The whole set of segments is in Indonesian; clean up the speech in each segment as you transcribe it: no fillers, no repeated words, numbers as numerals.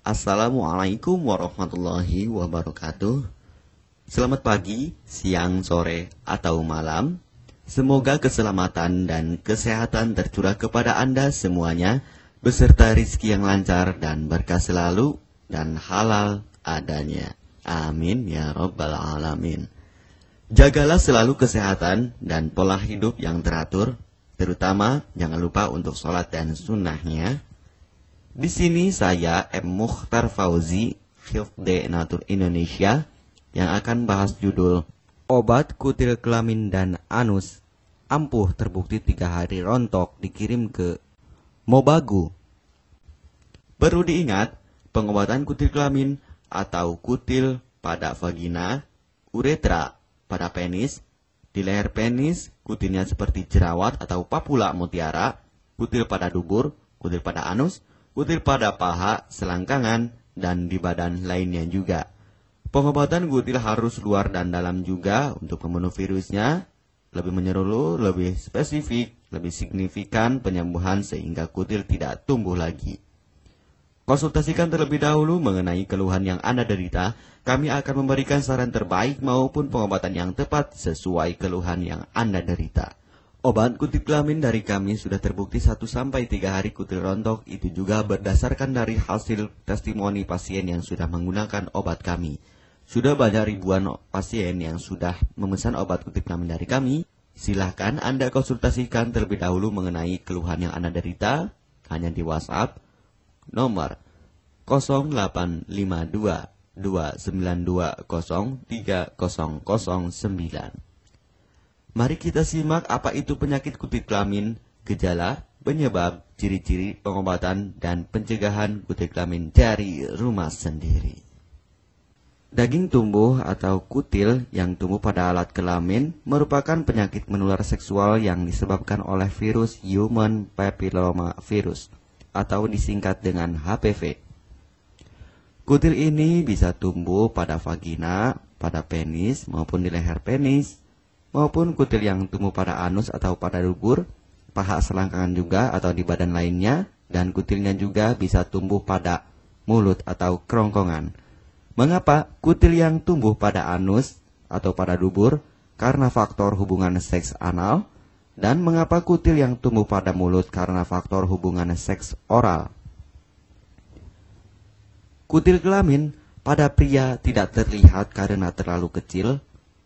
Assalamualaikum warahmatullahi wabarakatuh. Selamat pagi, siang, sore, atau malam. Semoga keselamatan dan kesehatan tercurah kepada Anda semuanya, beserta rizki yang lancar dan berkah selalu, dan halal adanya. Amin ya rabbal alamin. Jagalah selalu kesehatan dan pola hidup yang teratur, terutama jangan lupa untuk sholat dan sunnahnya. Di sini saya M. Mukhtar Fauzi, Hifdz Natur Indonesia, yang akan bahas judul Obat Kutil Kelamin dan Anus ampuh terbukti 3 hari rontok dikirim ke Mobagu. Perlu diingat, pengobatan kutil kelamin atau kutil pada vagina, uretra pada penis, di leher penis, kutilnya seperti jerawat atau papula mutiara, kutil pada dubur, kutil pada anus, kutil pada paha, selangkangan, dan di badan lainnya juga. Pengobatan kutil harus luar dan dalam juga untuk membunuh virusnya, lebih menyeluruh, lebih spesifik, lebih signifikan penyembuhan sehingga kutil tidak tumbuh lagi. Konsultasikan terlebih dahulu mengenai keluhan yang Anda derita, kami akan memberikan saran terbaik maupun pengobatan yang tepat sesuai keluhan yang Anda derita. Obat kutil kelamin dari kami sudah terbukti 1-3 hari kutil rontok, itu juga berdasarkan dari hasil testimoni pasien yang sudah menggunakan obat kami. Sudah banyak ribuan pasien yang sudah memesan obat kutil kelamin dari kami. Silahkan Anda konsultasikan terlebih dahulu mengenai keluhan yang Anda derita, hanya di WhatsApp nomor 0852 292 0309. Mari kita simak apa itu penyakit kutil kelamin, gejala, penyebab, ciri-ciri, pengobatan, dan pencegahan kutil kelamin dari rumah sendiri. Daging tumbuh atau kutil yang tumbuh pada alat kelamin merupakan penyakit menular seksual yang disebabkan oleh virus Human Papilloma Virus atau disingkat dengan HPV. Kutil ini bisa tumbuh pada vagina, pada penis, maupun di leher penis, maupun kutil yang tumbuh pada anus atau pada dubur, paha selangkangan juga atau di badan lainnya, dan kutilnya juga bisa tumbuh pada mulut atau kerongkongan. Mengapa kutil yang tumbuh pada anus atau pada dubur? Karena faktor hubungan seks anal. Dan mengapa kutil yang tumbuh pada mulut? Karena faktor hubungan seks oral. Kutil kelamin pada pria tidak terlihat karena terlalu kecil,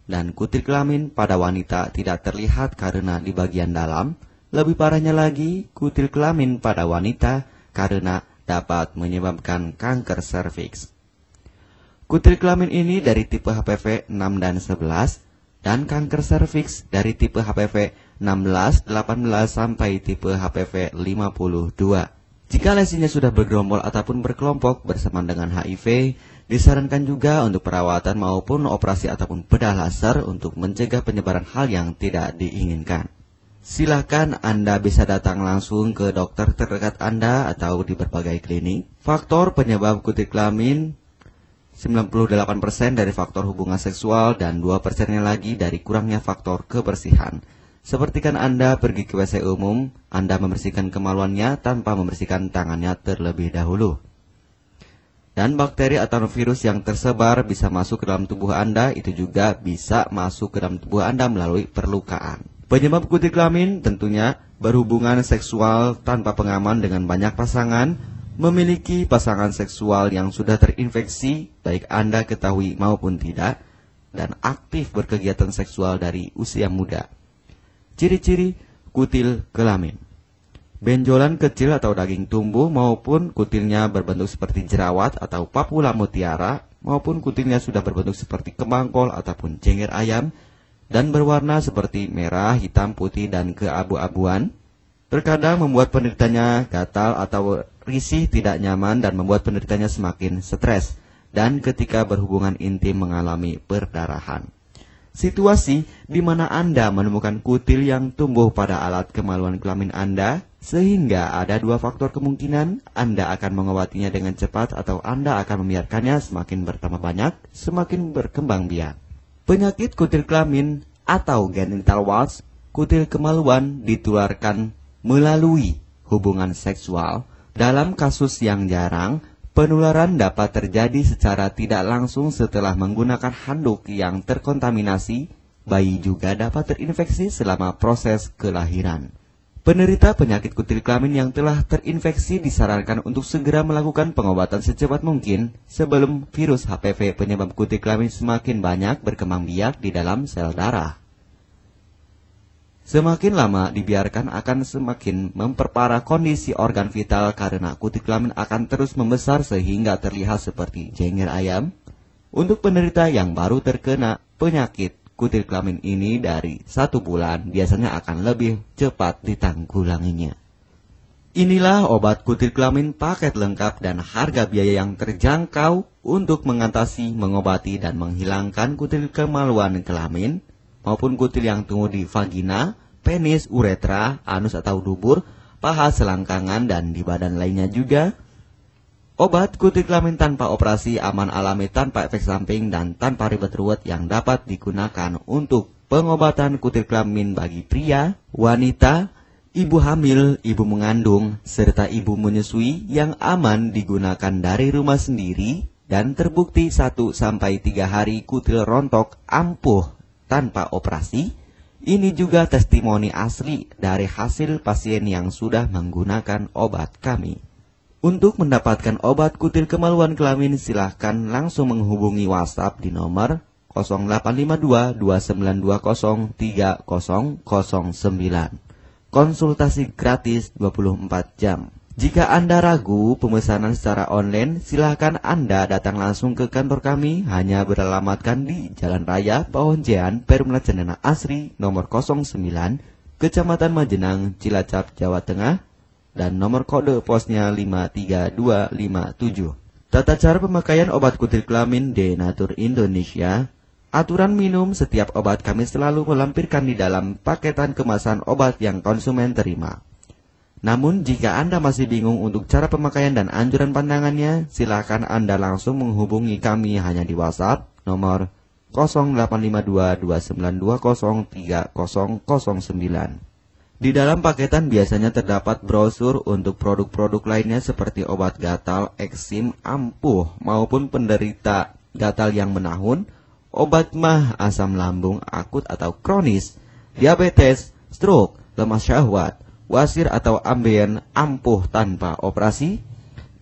dan kutil kelamin pada wanita tidak terlihat karena di bagian dalam. Lebih parahnya lagi, kutil kelamin pada wanita karena dapat menyebabkan kanker serviks. Kutil kelamin ini dari tipe HPV 6 dan 11, dan kanker serviks dari tipe HPV 16, 18 sampai tipe HPV 52. Jika lesinya sudah bergerombol ataupun berkelompok bersama dengan HIV, disarankan juga untuk perawatan maupun operasi ataupun bedah laser untuk mencegah penyebaran hal yang tidak diinginkan. Silakan Anda bisa datang langsung ke dokter terdekat Anda atau di berbagai klinik. Faktor penyebab kutil kelamin 98% dari faktor hubungan seksual dan 2%-nya lagi dari kurangnya faktor kebersihan. Sepertikan Anda pergi ke WC umum, Anda membersihkan kemaluannya tanpa membersihkan tangannya terlebih dahulu. Dan bakteri atau virus yang tersebar bisa masuk ke dalam tubuh Anda, itu juga bisa masuk ke dalam tubuh Anda melalui perlukaan. Penyebab kutil kelamin tentunya berhubungan seksual tanpa pengaman dengan banyak pasangan, memiliki pasangan seksual yang sudah terinfeksi, baik Anda ketahui maupun tidak, dan aktif berkegiatan seksual dari usia muda. Ciri-ciri kutil kelamin: benjolan kecil atau daging tumbuh maupun kutilnya berbentuk seperti jerawat atau papula mutiara, maupun kutilnya sudah berbentuk seperti kembang kol ataupun cengir ayam dan berwarna seperti merah, hitam, putih, dan keabu-abuan. Terkadang membuat penderitanya gatal atau risih, tidak nyaman, dan membuat penderitanya semakin stres, dan ketika berhubungan intim mengalami perdarahan. Situasi di mana Anda menemukan kutil yang tumbuh pada alat kemaluan kelamin Anda, sehingga ada 2 faktor kemungkinan: Anda akan mengobatinya dengan cepat atau Anda akan membiarkannya semakin bertambah banyak, semakin berkembang biak. Penyakit kutil kelamin atau genital warts, kutil kemaluan ditularkan melalui hubungan seksual. Dalam kasus yang jarang, Penularan dapat terjadi secara tidak langsung setelah menggunakan handuk yang terkontaminasi. Bayi juga dapat terinfeksi selama proses kelahiran. Penderita penyakit kutil kelamin yang telah terinfeksi disarankan untuk segera melakukan pengobatan secepat mungkin sebelum virus HPV penyebab kutil kelamin semakin banyak berkembang biak di dalam sel darah. Semakin lama dibiarkan akan semakin memperparah kondisi organ vital karena kutil kelamin akan terus membesar sehingga terlihat seperti jengger ayam. Untuk penderita yang baru terkena penyakit kutil kelamin ini dari 1 bulan biasanya akan lebih cepat ditanggulanginya. Inilah obat kutil kelamin paket lengkap dan harga biaya yang terjangkau untuk mengatasi, mengobati, dan menghilangkan kutil kemaluan kelamin maupun kutil yang tumbuh di vagina, penis, uretra, anus atau dubur, paha, selangkangan, dan di badan lainnya juga. Obat kutil kelamin tanpa operasi, aman alami, tanpa efek samping, dan tanpa ribet ruwet yang dapat digunakan untuk pengobatan kutil kelamin bagi pria, wanita, ibu hamil, ibu mengandung, serta ibu menyusui yang aman digunakan dari rumah sendiri dan terbukti 1-3 hari kutil rontok ampuh tanpa operasi. Ini juga testimoni asli dari hasil pasien yang sudah menggunakan obat kami. Untuk mendapatkan obat kutil kemaluan kelamin, silahkan langsung menghubungi WhatsApp di nomor 0852 2920 3009. Konsultasi gratis 24 jam. Jika Anda ragu pemesanan secara online, silahkan Anda datang langsung ke kantor kami, hanya beralamatkan di Jalan Raya Pahonjean, Perumna Cendana Asri, nomor 09, Kecamatan Majenang, Cilacap, Jawa Tengah, dan nomor kode posnya 53257. Tata cara pemakaian obat kutil kelamin Denatur Indonesia. Aturan minum setiap obat kami selalu melampirkan di dalam paketan kemasan obat yang konsumen terima. Namun jika Anda masih bingung untuk cara pemakaian dan anjuran pandangannya, silakan Anda langsung menghubungi kami hanya di WhatsApp nomor 0852 2920 3009. Di dalam paketan biasanya terdapat brosur untuk produk-produk lainnya seperti obat gatal, eksim, ampuh maupun penderita gatal yang menahun, obat mah, asam lambung akut atau kronis, diabetes, stroke, lemah syahwat, wasir atau ambien ampuh tanpa operasi,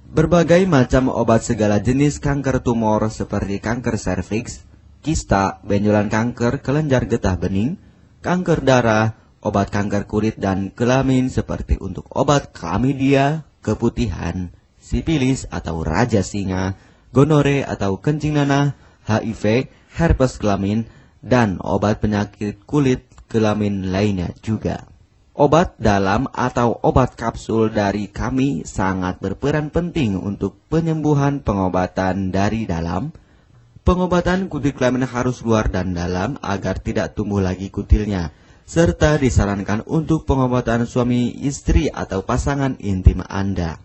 berbagai macam obat segala jenis kanker tumor seperti kanker serviks, kista, benjolan kanker, kelenjar getah bening, kanker darah, obat kanker kulit dan kelamin seperti untuk obat klamidia, keputihan, sipilis atau raja singa, gonore atau kencing nanah, HIV, herpes kelamin, dan obat penyakit kulit kelamin lainnya juga. Obat dalam atau obat kapsul dari kami sangat berperan penting untuk penyembuhan pengobatan dari dalam. Pengobatan kutil kelamin harus luar dan dalam agar tidak tumbuh lagi kutilnya, serta disarankan untuk pengobatan suami, istri, atau pasangan intim Anda.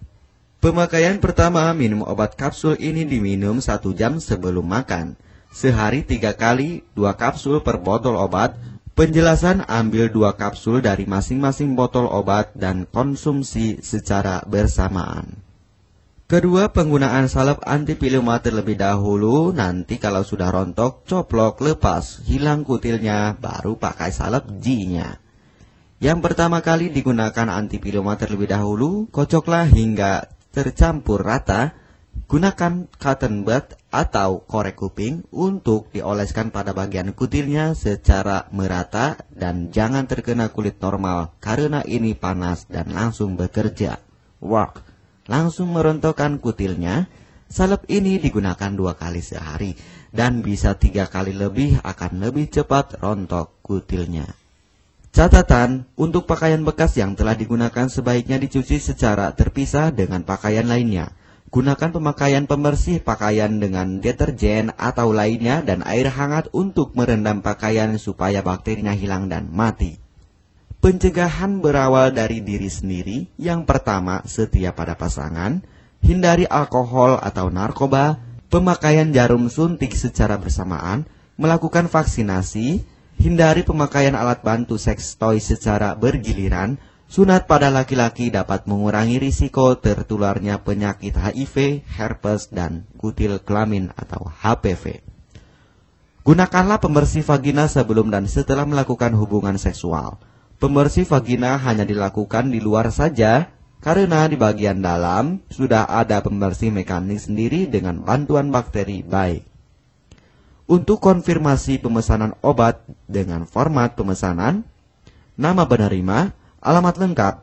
Pemakaian pertama, minum obat kapsul ini diminum 1 jam sebelum makan. Sehari 3 kali, 2 kapsul per botol obat. Penjelasan, ambil 2 kapsul dari masing-masing botol obat dan konsumsi secara bersamaan. Kedua, penggunaan salep antipiluma terlebih dahulu, nanti kalau sudah rontok, coplok, lepas, hilang kutilnya, baru pakai salep G-nya. Yang pertama kali digunakan antipiluma terlebih dahulu, kocoklah hingga tercampur rata. Gunakan cotton bud atau korek kuping untuk dioleskan pada bagian kutilnya secara merata dan jangan terkena kulit normal karena ini panas dan langsung bekerja. Langsung merontokkan kutilnya. Salep ini digunakan 2 kali sehari dan bisa 3 kali lebih akan lebih cepat rontok kutilnya. Catatan, untuk pakaian bekas yang telah digunakan sebaiknya dicuci secara terpisah dengan pakaian lainnya. Gunakan pemakaian pembersih pakaian dengan deterjen atau lainnya dan air hangat untuk merendam pakaian supaya bakterinya hilang dan mati. Pencegahan berawal dari diri sendiri. Yang pertama, setia pada pasangan, hindari alkohol atau narkoba, pemakaian jarum suntik secara bersamaan, melakukan vaksinasi, hindari pemakaian alat bantu seks toy secara bergiliran, Sunat pada laki-laki dapat mengurangi risiko tertularnya penyakit HIV, herpes, dan kutil kelamin atau HPV. Gunakanlah pembersih vagina sebelum dan setelah melakukan hubungan seksual. Pembersih vagina hanya dilakukan di luar saja, karena di bagian dalam sudah ada pembersih mekanik sendiri dengan bantuan bakteri baik. Untuk konfirmasi pemesanan obat dengan format pemesanan, nama penerima, alamat lengkap,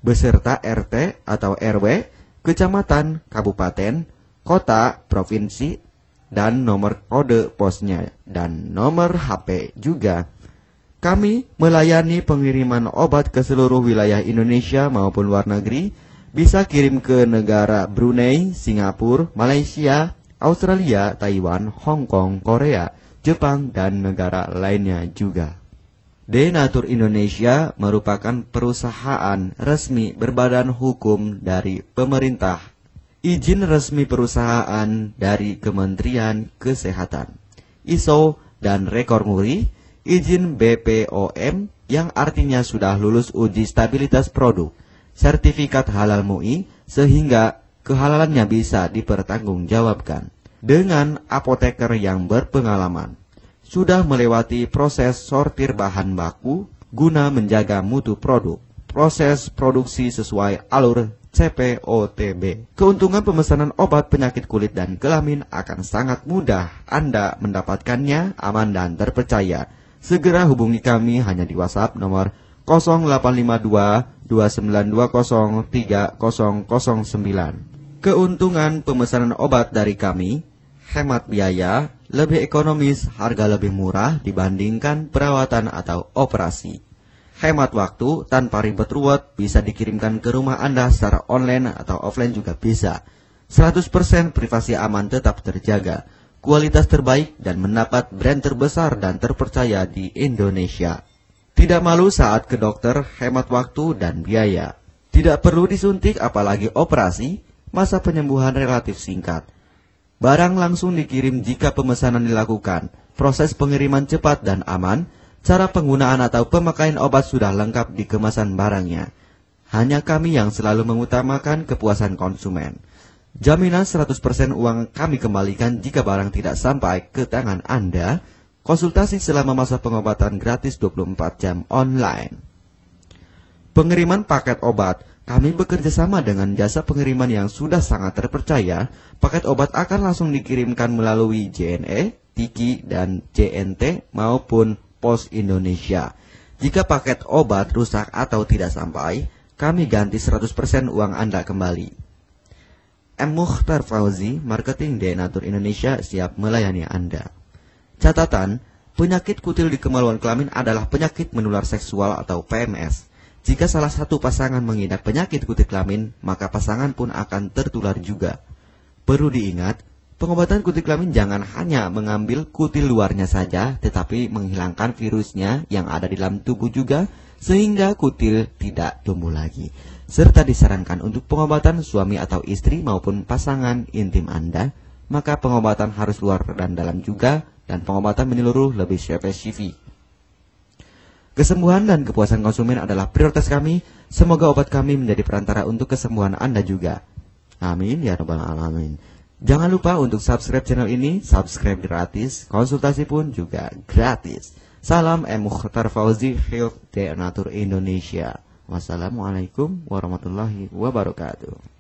beserta RT atau RW, kecamatan, kabupaten, kota, provinsi, dan nomor kode posnya, dan nomor HP juga. Kami melayani pengiriman obat ke seluruh wilayah Indonesia maupun luar negeri, bisa kirim ke negara Brunei, Singapura, Malaysia, Australia, Taiwan, Hong Kong, Korea, Jepang, dan negara lainnya juga. Denatur Indonesia merupakan perusahaan resmi berbadan hukum dari pemerintah. Izin resmi perusahaan dari Kementerian Kesehatan, ISO dan rekor muri, izin BPOM yang artinya sudah lulus uji stabilitas produk, sertifikat halal MUI sehingga kehalalannya bisa dipertanggungjawabkan, dengan apoteker yang berpengalaman. Sudah melewati proses sortir bahan baku guna menjaga mutu produk, proses produksi sesuai alur CPOTB. Keuntungan pemesanan obat penyakit kulit dan kelamin akan sangat mudah. Anda mendapatkannya aman dan terpercaya. Segera hubungi kami hanya di WhatsApp nomor 0852 2920 3009. Keuntungan pemesanan obat dari kami: hemat biaya, lebih ekonomis, harga lebih murah dibandingkan perawatan atau operasi. Hemat waktu, tanpa ribet ruwet, bisa dikirimkan ke rumah Anda secara online atau offline juga bisa. 100% privasi aman tetap terjaga, kualitas terbaik dan mendapat brand terbesar dan terpercaya di Indonesia. Tidak malu saat ke dokter, hemat waktu dan biaya. Tidak perlu disuntik apalagi operasi, masa penyembuhan relatif singkat. Barang langsung dikirim jika pemesanan dilakukan, proses pengiriman cepat dan aman, cara penggunaan atau pemakaian obat sudah lengkap di kemasan barangnya. Hanya kami yang selalu mengutamakan kepuasan konsumen. Jaminan 100% uang kami kembalikan jika barang tidak sampai ke tangan Anda. Konsultasi selama masa pengobatan gratis 24 jam online. Pengiriman paket obat. Kami bekerja sama dengan jasa pengiriman yang sudah sangat terpercaya. Paket obat akan langsung dikirimkan melalui JNE, Tiki, dan JNT maupun Pos Indonesia. Jika paket obat rusak atau tidak sampai, kami ganti 100% uang Anda kembali. M. Mukhtar Fauzi, Marketing Denatur Indonesia, siap melayani Anda. Catatan, penyakit kutil di kemaluan kelamin adalah penyakit menular seksual atau PMS. Jika salah satu pasangan mengidap penyakit kutil kelamin, maka pasangan pun akan tertular juga. Perlu diingat, pengobatan kutil kelamin jangan hanya mengambil kutil luarnya saja, tetapi menghilangkan virusnya yang ada di dalam tubuh juga, sehingga kutil tidak tumbuh lagi. Serta disarankan untuk pengobatan suami atau istri maupun pasangan intim Anda, maka pengobatan harus luar dan dalam juga, dan pengobatan menyeluruh lebih spesifik. Kesembuhan dan kepuasan konsumen adalah prioritas kami. Semoga obat kami menjadi perantara untuk kesembuhan Anda juga. Amin ya rabbal alamin. Jangan lupa untuk subscribe channel ini. Subscribe gratis, konsultasi pun juga gratis. Salam M. Mukhtar Fauzi, Health Denatur Indonesia. Wassalamualaikum warahmatullahi wabarakatuh.